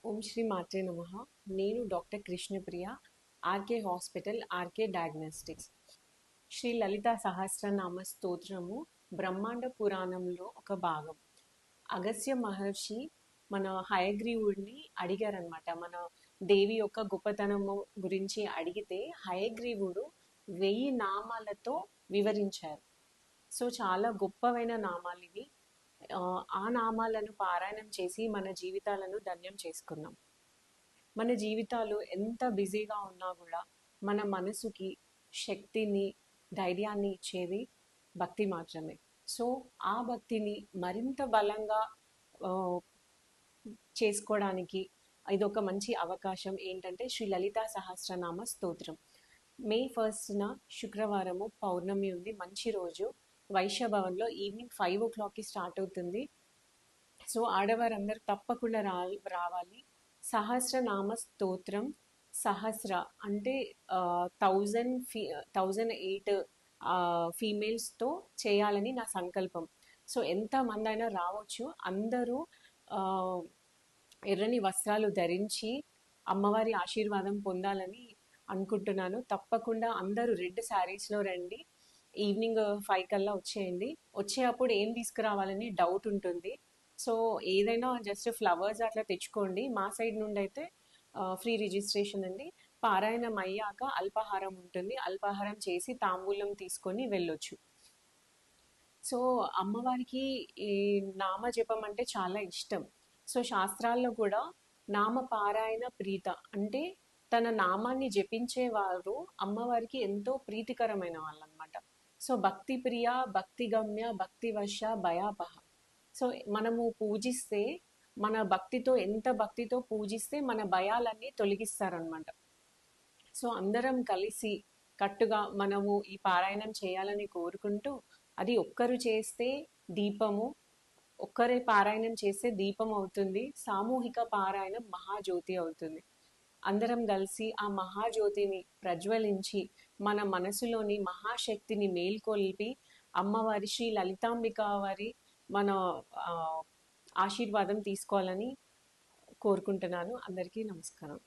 ఓం శ్రీ మాత్రే నమః. నేను doctor Krishnapriya, RK hospital, RK diagnostics. Sri Lalita Sahasranama స్తోత్రము బ్రహ్మాండ పురాణంలో ఒక భాగం. అగస్త్య మహర్షి మన హయగ్రీవుడిని అడిగారనమాట. మన దేవి యొక్క గొప్పతనము గురించి అడిగితే హయగ్రీవుడు 1000 నామాలతో వివరించారు. సో చాలా గొప్పవైన నామాలు ఇవి. ఆ నామాలను పారాయణం చేసి మన జీవితాలను ధన్యం చేసుకున్నాం. మన జీవితాలు ఎంత బిజీగా ఉన్నా కూడా మన మనసుకి శక్తిని, ధైర్యాన్ని ఇచ్చేది భక్తి మాత్రమే. సో ఆ భక్తిని మరింత బలంగా ఆ, చేసుకోవడానికి ఇదొక మంచి అవకాశం. ఏంటంటే శ్రీ లలితా సహస్రనామ స్తోత్రం. మే 1న శుక్రవారము పౌర్ణమి ఉంది, మంచి రోజు. వైశ్య భవన్లో ఈవినింగ్ 5 o'clockకి స్టార్ట్ అవుతుంది. సో ఆడవారందరూ తప్పకుండా రావాలి. సహస్రనామ స్తోత్రం, సహస్ర అంటే 1008 ఫీమేల్స్తో చేయాలని నా సంకల్పం. సో ఎంతమంది అయినా రావచ్చు. అందరూ ఆ, ఎర్రని వస్త్రాలు ధరించి అమ్మవారి ఆశీర్వాదం పొందాలని అనుకుంటున్నాను. తప్పకుండా అందరూ రెడ్ శారీస్లో రండి. ఈవినింగ్ 5 కల్లా వచ్చేయండి. వచ్చేటప్పుడు ఏం తీసుకురావాలని డౌట్ ఉంటుంది. సో ఏదైనా జస్ట్ ఫ్లవర్స్ అట్లా తెచ్చుకోండి. మా సైడ్ నుండి అయితే ఫ్రీ రిజిస్ట్రేషన్ అండి. పారాయణం అయ్యాక అల్పాహారం ఉంటుంది. అల్పాహారం చేసి తాంబూలం తీసుకొని వెళ్ళొచ్చు. సో అమ్మవారికి ఈ నామ జపం అంటే చాలా ఇష్టం. సో శాస్త్రాల్లో కూడా నామ పారాయణ ప్రీత అంటే తన నామాన్ని జపించేవారు అమ్మవారికి ఎంతో ప్రీతికరమైన వాళ్ళు అనమాట. సో భక్తి ప్రియ, భక్తి గమ్య, భక్తి వశ, భయాపహ. సో మనము పూజిస్తే, మన భక్తితో ఎంత భక్తితో పూజిస్తే మన భయాలన్నీ తొలగిస్తారనమాట. సో అందరం కలిసి కట్టుగా మనము ఈ పారాయణం చేయాలని కోరుకుంటూ, అది ఒక్కరు చేస్తే దీపము, ఒక్కరే పారాయణం చేస్తే దీపం అవుతుంది. సామూహిక పారాయణం మహాజ్యోతి అవుతుంది. అందరం కలిసి ఆ మహాజ్యోతిని ప్రజ్వలించి మన మనసులోని మహాశక్తిని మేల్కొల్పి అమ్మవారి శ్రీ లలితాంబిక వారి మన ఆ, ఆశీర్వాదం తీసుకోవాలని కోరుకుంటున్నాను. అందరికీ నమస్కారం.